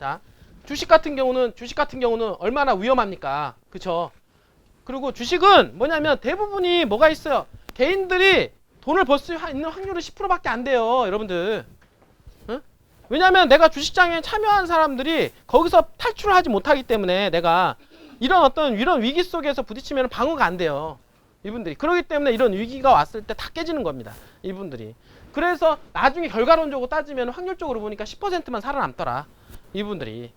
자, 주식 같은 경우는 얼마나 위험합니까? 그쵸? 그리고 주식은 뭐냐면 대부분이 뭐가 있어요? 개인들이 돈을 벌 수 있는 확률은 10%밖에 안 돼요, 여러분들. 응? 왜냐면 내가 주식장에 참여한 사람들이 거기서 탈출을 하지 못하기 때문에 내가 이런 위기 속에서 부딪히면 방어가 안 돼요. 이분들이. 그렇기 때문에 이런 위기가 왔을 때 다 깨지는 겁니다. 이분들이. 그래서 나중에 결과론적으로 따지면 확률적으로 보니까 10%만 살아남더라. 이분들이.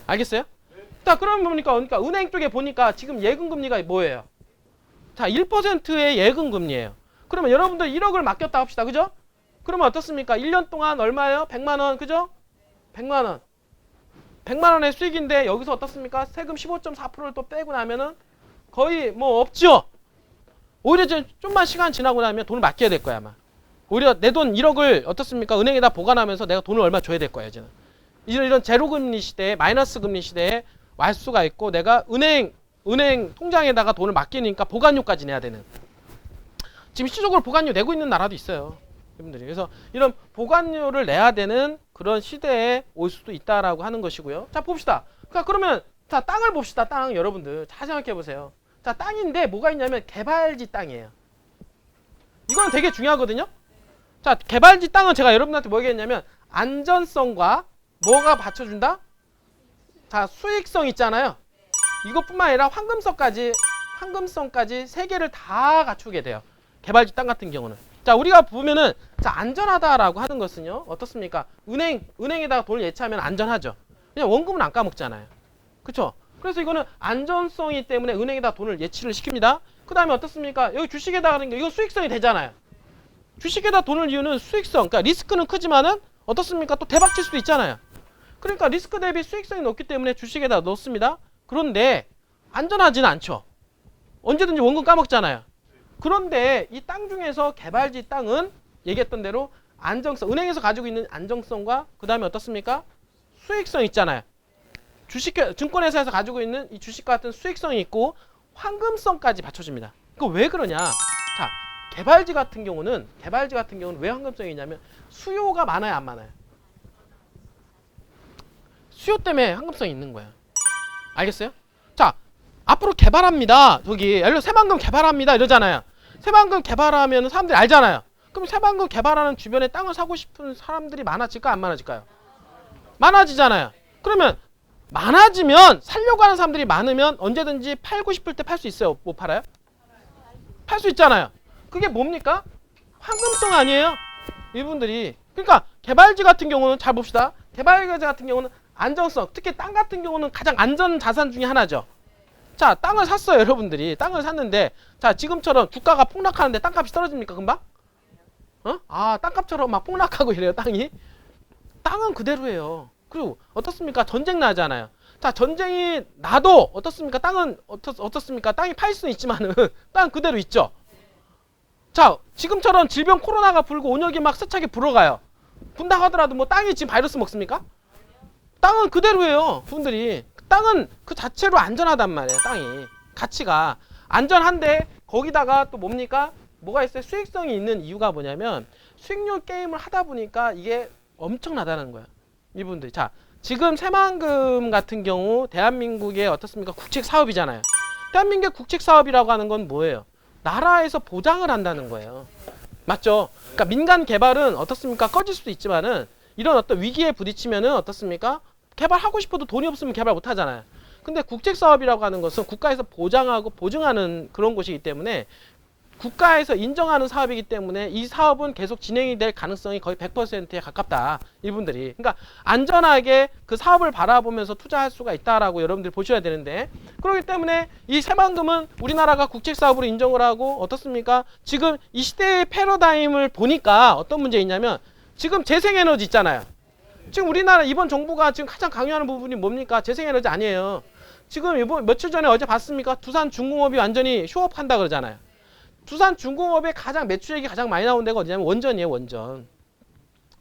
알겠어요? 자, 그러면 뭡니까? 그러니까 은행 쪽에 보니까 지금 예금금리가 뭐예요? 자, 1%의 예금금리예요. 그러면 여러분들 1억을 맡겼다 합시다. 그죠? 그러면 어떻습니까? 1년 동안 얼마예요? 100만 원. 그죠? 100만 원. 100만 원의 수익인데 여기서 어떻습니까? 세금 15.4%를 또 빼고 나면은 거의 뭐 없죠? 오히려 좀만 시간 지나고 나면 돈을 맡겨야 될 거야, 아마. 오히려 내 돈 1억을 어떻습니까? 은행에다 보관하면서 내가 돈을 얼마 줘야 될 거야, 이제는. 이런 제로금리 시대에, 마이너스 금리 시대에 할 수가 있고, 내가 은행 통장에다가 돈을 맡기니까 보관료까지 내야 되는. 지금 실질적으로 보관료 내고 있는 나라도 있어요, 여러분들이. 그래서 이런 보관료를 내야 되는 그런 시대에 올 수도 있다라고 하는 것이고요. 자, 봅시다. 그러면 자, 땅을 봅시다. 땅, 여러분들 잘 생각해 보세요. 자, 땅인데 뭐가 있냐면 개발지 땅이에요. 이건 되게 중요하거든요. 자, 개발지 땅은 제가 여러분한테 뭐 얘기했냐면 안전성과 뭐가 받쳐준다? 자, 수익성 있잖아요. 이것뿐만 아니라 황금성까지 세 개를 다 갖추게 돼요. 개발지 땅 같은 경우는. 자, 우리가 보면은 자, 안전하다라고 하는 것은요. 어떻습니까? 은행에다가 돈을 예치하면 안전하죠. 그냥 원금은 안 까먹잖아요. 그렇죠? 그래서 이거는 안전성이 때문에 은행에다 돈을 예치를 시킵니다. 그 다음에 어떻습니까? 여기 주식에다 하는 게 이거 수익성이 되잖아요. 주식에다 돈을 이유는 수익성, 그러니까 리스크는 크지만은 어떻습니까? 또 대박칠 수도 있잖아요. 그러니까 리스크 대비 수익성이 높기 때문에 주식에다 넣습니다. 그런데 안전하지는 않죠. 언제든지 원금 까먹잖아요. 그런데 이 땅 중에서 개발지 땅은 얘기했던 대로 안정성, 은행에서 가지고 있는 안정성과 그 다음에 어떻습니까? 수익성 있잖아요. 증권회사에서 가지고 있는 이 주식과 같은 수익성이 있고 황금성까지 받쳐줍니다. 그거 왜 그러냐? 자, 개발지 같은 경우는 왜 황금성이 있냐면 수요가 많아요, 안 많아요? 수요 때문에 황금성이 있는 거예요. 알겠어요? 자, 앞으로 개발합니다. 저기 예를 들어 새만금 개발합니다 이러잖아요. 새만금 개발하면 사람들이 알잖아요. 그럼 새만금 개발하는 주변에 땅을 사고 싶은 사람들이 많아질까 안 많아질까요? 많아지잖아요. 그러면 많아지면 살려고 하는 사람들이 많으면 언제든지 팔고 싶을 때 팔 수 있어요? 못 팔아요? 팔 수 있잖아요. 그게 뭡니까? 황금성 아니에요? 이분들이. 그러니까 개발지 같은 경우는 잘 봅시다. 개발지 같은 경우는 안정성, 특히 땅 같은 경우는 가장 안전 자산 중에 하나죠. 자, 땅을 샀어요, 여러분들이. 땅을 샀는데 자, 지금처럼 주가가 폭락하는데 땅값이 떨어집니까, 금방? 아, 땅값처럼 막 폭락하고 이래요, 땅이. 땅은 그대로예요. 그리고 어떻습니까? 전쟁 나잖아요. 자, 전쟁이 나도 어떻습니까? 땅은 어떻습니까? 땅이 팔 수는 있지만은 땅 그대로 있죠. 자, 지금처럼 질병 코로나가 불고 온역이 막 세차게 불어가요. 분다고 하더라도 뭐 땅이 지금 바이러스 먹습니까? 땅은 그대로예요, 분들이. 땅은 그 자체로 안전하단 말이에요, 땅이. 가치가 안전한데 거기다가 또 뭡니까? 뭐가 있어요? 수익성이 있는 이유가 뭐냐면 수익률 게임을 하다 보니까 이게 엄청나다는 거예요, 이분들. 자, 지금 새만금 같은 경우 대한민국의 어떻습니까? 국책 사업이잖아요. 대한민국의 국책 사업이라고 하는 건 뭐예요? 나라에서 보장을 한다는 거예요. 맞죠? 그러니까 민간 개발은 어떻습니까? 꺼질 수도 있지만은 이런 어떤 위기에 부딪히면은 어떻습니까? 개발하고 싶어도 돈이 없으면 개발 못 하잖아요. 근데 국책 사업이라고 하는 것은 국가에서 보장하고 보증하는 그런 곳이기 때문에 국가에서 인정하는 사업이기 때문에 이 사업은 계속 진행이 될 가능성이 거의 100%에 가깝다, 이분들이. 그러니까 안전하게 그 사업을 바라보면서 투자할 수가 있다라고 여러분들이 보셔야 되는데, 그렇기 때문에 이 새만금은 우리나라가 국책 사업으로 인정을 하고 어떻습니까? 지금 이 시대의 패러다임을 보니까 어떤 문제 있냐면 지금 재생에너지 있잖아요. 지금 우리나라 이번 정부가 지금 가장 강요하는 부분이 뭡니까? 재생에너지 아니에요. 지금 이번 며칠 전에 어제 봤습니까? 두산중공업이 완전히 휴업한다 그러잖아요. 두산중공업의 가장 매출액이 가장 많이 나오는 데가 어디냐면 원전이에요, 원전.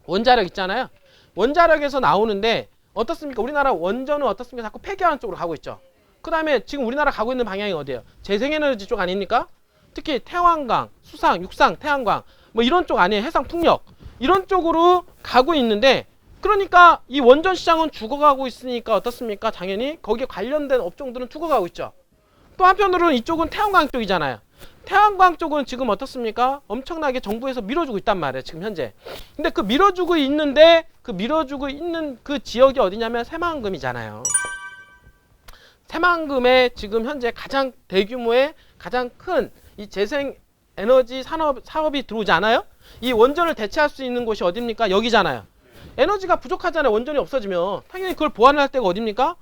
원자력 있잖아요. 원자력에서 나오는데 어떻습니까? 우리나라 원전은 어떻습니까? 자꾸 폐기하는 쪽으로 가고 있죠. 그 다음에 지금 우리나라 가고 있는 방향이 어디예요? 재생에너지 쪽 아닙니까? 특히 태양광, 수상, 육상, 태양광 뭐 이런 쪽 아니에요? 해상 풍력 이런 쪽으로 가고 있는데, 그러니까 이 원전 시장은 죽어가고 있으니까 어떻습니까? 당연히 거기에 관련된 업종들은 죽어가고 있죠. 또 한편으로는 이쪽은 태양광 쪽이잖아요. 태양광 쪽은 지금 어떻습니까? 엄청나게 정부에서 밀어주고 있단 말이에요. 지금 현재. 근데 그 밀어주고 있는데 그 밀어주고 있는 그 지역이 어디냐면 새만금이잖아요. 새만금에 지금 현재 가장 대규모의 가장 큰 이 재생 에너지 사업이 들어오지 않아요? 이 원전을 대체할 수 있는 곳이 어딥니까? 여기잖아요. 에너지가 부족하잖아요. 원전이 없어지면. 당연히 그걸 보완할 때가 어딥니까?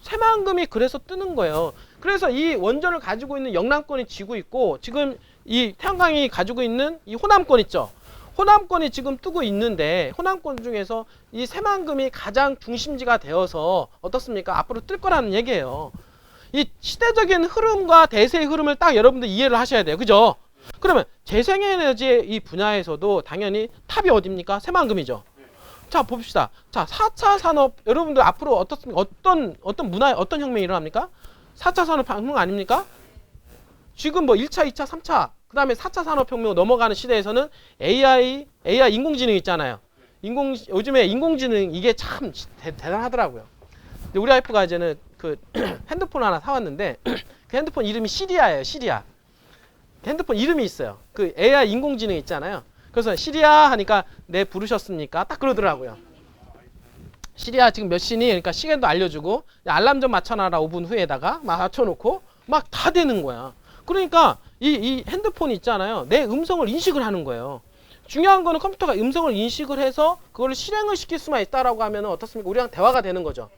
새만금이 그래서 뜨는 거예요. 그래서 이 원전을 가지고 있는 영남권이 지고 있고 지금 이 태양광이 가지고 있는 이 호남권 있죠. 호남권이 지금 뜨고 있는데 호남권 중에서 이 새만금이 가장 중심지가 되어서 어떻습니까? 앞으로 뜰 거라는 얘기예요. 이 시대적인 흐름과 대세의 흐름을 딱 여러분들 이해를 하셔야 돼요. 그죠? 그러면 재생에너지의 이 분야에서도 당연히 탑이 어딥니까? 새만금이죠. 자, 봅시다. 자, 4차 산업 여러분들 앞으로 어떻습니까? 어떤 문화 어떤 혁명이 일어납니까? 4차 산업혁명 아닙니까? 지금 뭐 1차, 2차, 3차 그 다음에 4차 산업혁명 넘어가는 시대에서는 AI 인공지능 있잖아요. 요즘에 인공지능 이게 참 대단하더라고요. 근데 우리 와이프가 이제는 그 핸드폰 하나 사왔는데 그 핸드폰 이름이 시리아예요. 시리아. 핸드폰 이름이 있어요. 그 AI 인공지능 있잖아요. 그래서 시리아 하니까 네 부르셨습니까? 딱 그러더라고요. 시리아 지금 몇 시니? 그러니까 시간도 알려주고 알람 좀 맞춰놔라 5분 후에다가 막 맞춰놓고 막 다 되는 거야. 그러니까 이 핸드폰이 있잖아요. 내 음성을 인식을 하는 거예요. 중요한 거는 컴퓨터가 음성을 인식을 해서 그걸 실행을 시킬 수만 있다라고 하면 어떻습니까? 우리랑 대화가 되는 거죠.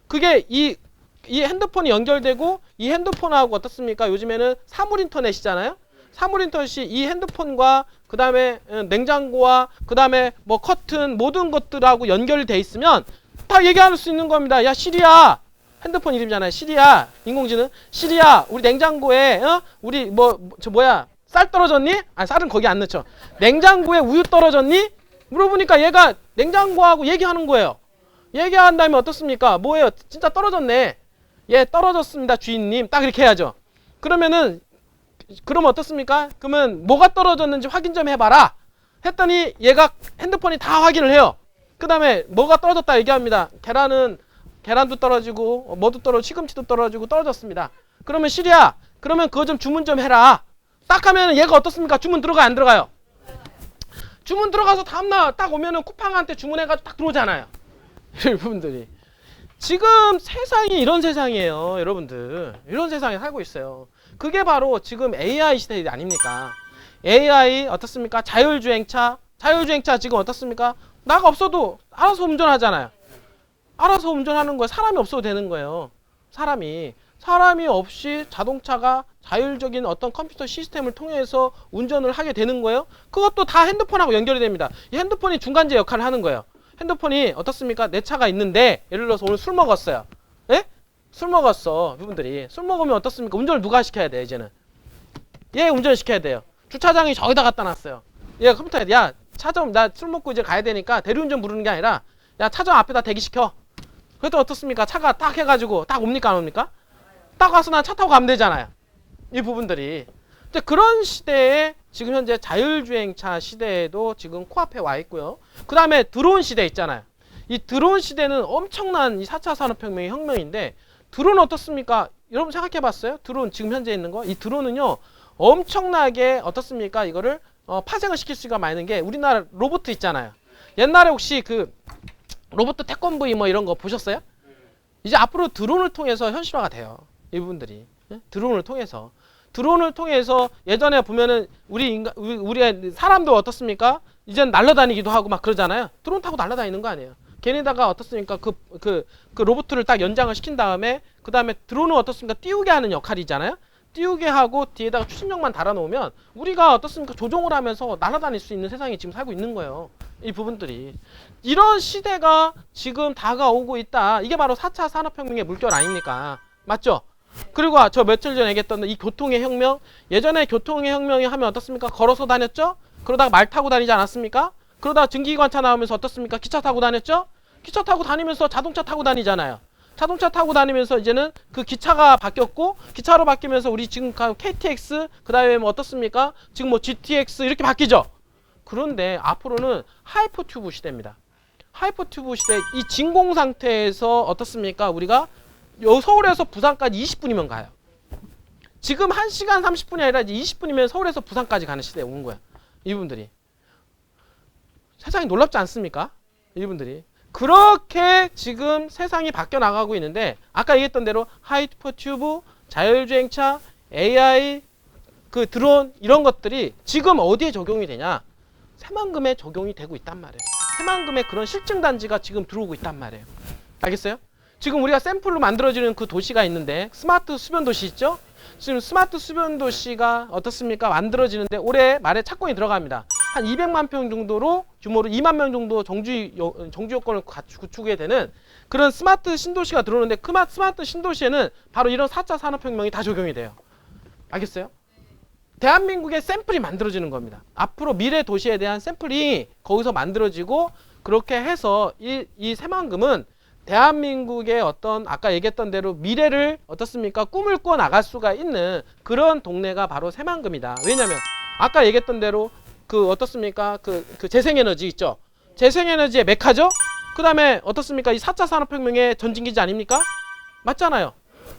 그게 이 핸드폰이 연결되고 이 핸드폰하고 어떻습니까? 요즘에는 사물 인터넷이잖아요. 사물 인터넷이 이 핸드폰과 그 다음에 냉장고와 그 다음에 뭐 커튼 모든 것들하고 연결돼 있으면 다 얘기할 수 있는 겁니다. 야 시리아 핸드폰 이름이잖아요. 시리아 인공지능 시리아 우리 냉장고에 우리 쌀 떨어졌니? 아 쌀은 거기 안 넣죠. 냉장고에 우유 떨어졌니? 물어보니까 얘가 냉장고하고 얘기하는 거예요. 얘기한 다음에 어떻습니까? 뭐예요? 진짜 떨어졌네. 예 떨어졌습니다 주인님. 딱 이렇게 해야죠. 그러면 어떻습니까? 그러면 뭐가 떨어졌는지 확인 좀 해봐라 했더니 얘가 핸드폰이 다 확인을 해요. 그 다음에 뭐가 떨어졌다 얘기합니다. 계란도 떨어지고 뭐도 떨어지고 시금치도 떨어지고 떨어졌습니다. 그러면 시리아 그러면 그거 좀 주문 좀 해라. 딱 하면 얘가 어떻습니까? 주문 들어가요 안 들어가요? 주문 들어가서 다음날 딱 오면은 쿠팡한테 주문해가지고 딱 들어오잖아요. 여러분들이 지금 세상이 이런 세상이에요. 여러분들 이런 세상에 살고 있어요. 그게 바로 지금 AI 시대 아닙니까? AI 어떻습니까? 자율주행차 지금 어떻습니까? 나가 없어도 알아서 운전하잖아요. 알아서 운전하는 거예요. 사람이 없어도 되는 거예요. 사람이 없이 자동차가 자율적인 어떤 컴퓨터 시스템을 통해서 운전을 하게 되는 거예요. 그것도 다 핸드폰하고 연결이 됩니다. 이 핸드폰이 중간재 역할을 하는 거예요. 핸드폰이 어떻습니까? 내 차가 있는데 예를 들어서 오늘 술 먹었어요. 예? 술 먹었어. 이분들이 술 먹으면 어떻습니까? 운전을 누가 시켜야 돼 이제는? 얘 운전을 시켜야 돼요. 주차장이 저기다 갖다 놨어요. 얘가 컴퓨터에 야 차 좀 나 술 먹고 이제 가야 되니까 대리운전 부르는 게 아니라 야 차 좀 앞에다 대기시켜. 그래도 어떻습니까? 차가 딱 해가지고 딱 옵니까 안 옵니까? 딱 와서 난 차 타고 가면 되잖아요. 이 부분들이. 근데 그런 시대에 지금 현재 자율주행차 시대에도 지금 코앞에 와 있고요. 그 다음에 드론 시대 있잖아요. 이 드론 시대는 엄청난 이 4차 산업혁명의 혁명인데 드론 어떻습니까? 여러분 생각해 봤어요? 드론 지금 현재 있는 거? 이 드론은요 엄청나게 어떻습니까? 이거를 파생을 시킬 수가 많은 게 우리나라 로봇 있잖아요. 옛날에 혹시 그 로봇 태권브이 뭐 이런 거 보셨어요? 이제 앞으로 드론을 통해서 현실화가 돼요. 이분들이 드론을 통해서 예전에 보면은 우리 사람도 어떻습니까? 이젠 날아다니기도 하고 막 그러잖아요. 드론 타고 날아다니는 거 아니에요. 걔네다가 어떻습니까? 그 로봇을 딱 연장을 시킨 다음에 그 다음에 드론은 어떻습니까? 띄우게 하는 역할이잖아요. 띄우게 하고 뒤에다가 추진력만 달아놓으면 우리가 어떻습니까? 조종을 하면서 날아다닐 수 있는 세상에 지금 살고 있는 거예요. 이 부분들이. 이런 시대가 지금 다가오고 있다. 이게 바로 4차 산업혁명의 물결 아닙니까? 맞죠? 그리고 저 며칠 전에 얘기했던 이 교통의 혁명. 예전에 교통의 혁명이 하면 어떻습니까? 걸어서 다녔죠? 그러다가 말 타고 다니지 않았습니까? 그러다가 증기기관차 나오면서 어떻습니까? 기차 타고 다녔죠? 기차 타고 다니면서 자동차 타고 다니잖아요. 자동차 타고 다니면서 이제는 그 기차가 바뀌었고 기차로 바뀌면서 우리 지금 KTX 그 다음에 뭐 어떻습니까? 지금 뭐 GTX 이렇게 바뀌죠. 그런데 앞으로는 하이퍼 튜브 시대입니다. 하이퍼튜브 시대 이 진공 상태에서 어떻습니까? 우리가 요 서울에서 부산까지 20분이면 가요. 지금 1시간 30분이 아니라 이제 20분이면 서울에서 부산까지 가는 시대에 온 거야. 이분들이. 세상이 놀랍지 않습니까? 이분들이. 그렇게 지금 세상이 바뀌어 나가고 있는데 아까 얘기했던 대로 하이퍼튜브, 자율주행차, AI, 그 드론 이런 것들이 지금 어디에 적용이 되냐? 새만금에 적용이 되고 있단 말이에요. 새만금에 그런 실증 단지가 지금 들어오고 있단 말이에요. 알겠어요? 지금 우리가 샘플로 만들어지는 그 도시가 있는데 스마트 수변 도시 있죠? 지금 스마트 수변 도시가 어떻습니까? 만들어지는데 올해 말에 착공이 들어갑니다. 한 200만 평 정도로 규모로 2만 명 정도 정주 요건을 구축하게 되는 그런 스마트 신도시가 들어오는데 그 스마트 신도시에는 바로 이런 4차 산업혁명이 다 적용이 돼요. 알겠어요? 대한민국의 샘플이 만들어지는 겁니다. 앞으로 미래 도시에 대한 샘플이 거기서 만들어지고 그렇게 해서 이 새만금은 대한민국의 어떤 아까 얘기했던 대로 미래를 어떻습니까? 꿈을 꾸어 나갈 수가 있는 그런 동네가 바로 새만금이다. 왜냐면 아까 얘기했던 대로 그 어떻습니까? 그 재생에너지 있죠? 재생에너지의 메카죠? 그 다음에 어떻습니까? 이 4차 산업혁명의 전진기지 아닙니까? 맞잖아요.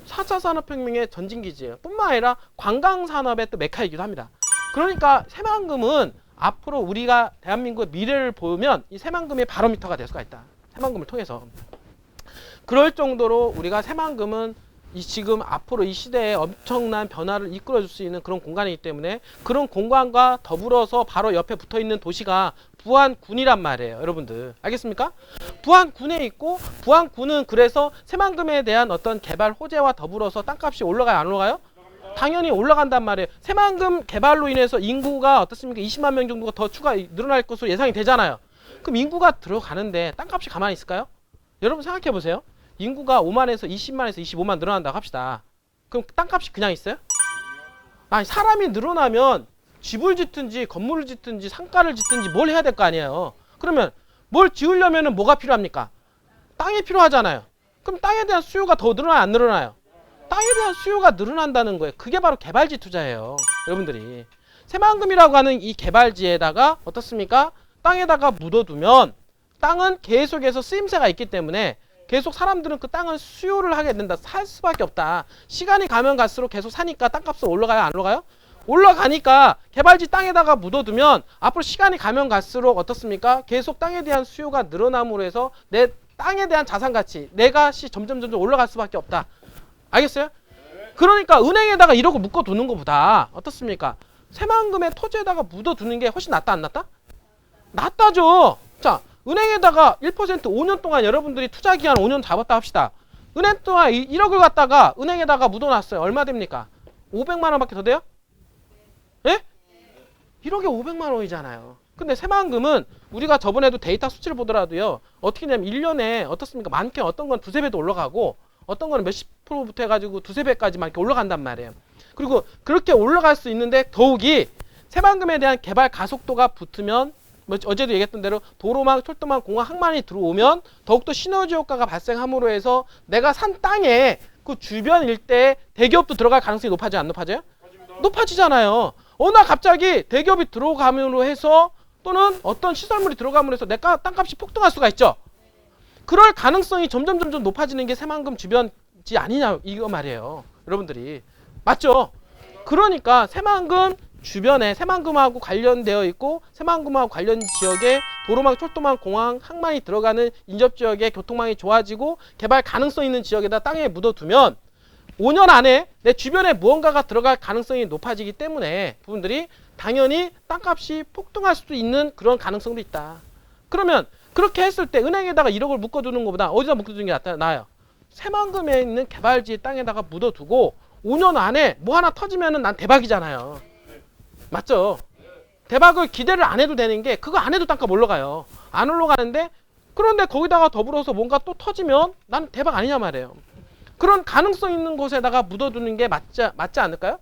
4차 산업혁명의 전진기지예요. 뿐만 아니라 관광산업의 또 메카이기도 합니다. 그러니까 새만금은 앞으로 우리가 대한민국의 미래를 보면 이 새만금의 바로미터가 될 수가 있다. 새만금을 통해서. 그럴 정도로 우리가 새만금은 지금 앞으로 이 시대에 엄청난 변화를 이끌어줄 수 있는 그런 공간이기 때문에 그런 공간과 더불어서 바로 옆에 붙어있는 도시가 부안군이란 말이에요. 여러분들 알겠습니까? 부안군에 있고 부안군은 그래서 새만금에 대한 어떤 개발 호재와 더불어서 땅값이 올라가요? 안 올라가요? 당연히 올라간단 말이에요. 새만금 개발로 인해서 인구가 어떻습니까? 20만 명 정도가 더 추가 늘어날 것으로 예상이 되잖아요. 그럼 인구가 들어가는데 땅값이 가만히 있을까요? 여러분 생각해 보세요. 인구가 5만에서 20만에서 25만 늘어난다고 합시다. 그럼 땅값이 그냥 있어요? 아니 사람이 늘어나면 집을 짓든지 건물을 짓든지 상가를 짓든지 뭘 해야 될 거 아니에요. 그러면 뭘 지으려면 뭐가 필요합니까? 땅이 필요하잖아요. 그럼 땅에 대한 수요가 더 늘어나요? 안 늘어나요? 땅에 대한 수요가 늘어난다는 거예요. 그게 바로 개발지 투자예요. 여러분들이. 새만금이라고 하는 이 개발지에다가 어떻습니까? 땅에다가 묻어두면 땅은 계속해서 쓰임새가 있기 때문에 계속 사람들은 그 땅을 수요를 하게 된다. 살 수밖에 없다. 시간이 가면 갈수록 계속 사니까 땅값은 올라가요? 안 올라가요? 올라가니까 개발지 땅에다가 묻어두면 앞으로 시간이 가면 갈수록 어떻습니까? 계속 땅에 대한 수요가 늘어남으로 해서 내 땅에 대한 자산가치, 내가 점점 올라갈 수밖에 없다. 알겠어요? 그러니까 은행에다가 1억을 묶어두는 것보다 어떻습니까? 새만금의 토지에다가 묻어두는 게 훨씬 낫다 안 낫다? 낫다죠. 자, 은행에다가 1% 5년 동안 여러분들이 투자 기한 5년 잡았다 합시다. 은행 동안 1억을 갖다가 은행에다가 묻어놨어요. 얼마 됩니까? 500만 원밖에 더 돼요? 예? 1억에 500만 원이잖아요. 근데 새만금은 우리가 저번에도 데이터 수치를 보더라도요. 어떻게 되냐면 1년에 어떻습니까? 많게 어떤 건 두세 배도 올라가고 어떤 거는 몇십 프로부터 해가지고 두세 배까지만 이렇게 올라간단 말이에요. 그리고 그렇게 올라갈 수 있는데 더욱이 새만금에 대한 개발 가속도가 붙으면 어제도 얘기했던 대로 도로망, 철도망, 공항, 항만이 들어오면 더욱더 시너지 효과가 발생함으로 해서 내가 산 땅에 그 주변 일대에 대기업도 들어갈 가능성이 높아져요? 안 높아져요? 높아지잖아요. 어느 날 갑자기 대기업이 들어감으로 해서 또는 어떤 시설물이 들어감으로 해서 내 땅값이 폭등할 수가 있죠. 그럴 가능성이 점점 높아지는 게 새만금 주변지 아니냐 이거 말이에요. 여러분들이. 맞죠? 그러니까 새만금 주변에 새만금하고 관련되어 있고 새만금하고 관련 지역에 도로망, 철도망, 공항, 항만이 들어가는 인접지역에 교통망이 좋아지고 개발 가능성 있는 지역에다 땅에 묻어두면 5년 안에 내 주변에 무언가가 들어갈 가능성이 높아지기 때문에 부분들이 당연히 땅값이 폭등할 수도 있는 그런 가능성도 있다. 그러면 그렇게 했을 때 은행에다가 1억을 묶어두는 것보다 어디다 묶어두는 게 나아요? 새만금에 있는 개발지 땅에다가 묻어두고 5년 안에 뭐 하나 터지면은 난 대박이잖아요. 맞죠? 대박을 기대를 안 해도 되는 게 그거 안 해도 땅값 올라가요. 안 올라가는데 그런데 거기다가 더불어서 뭔가 또 터지면 난 대박 아니냐 말이에요. 그런 가능성 있는 곳에다가 묻어두는 게 맞지 않을까요?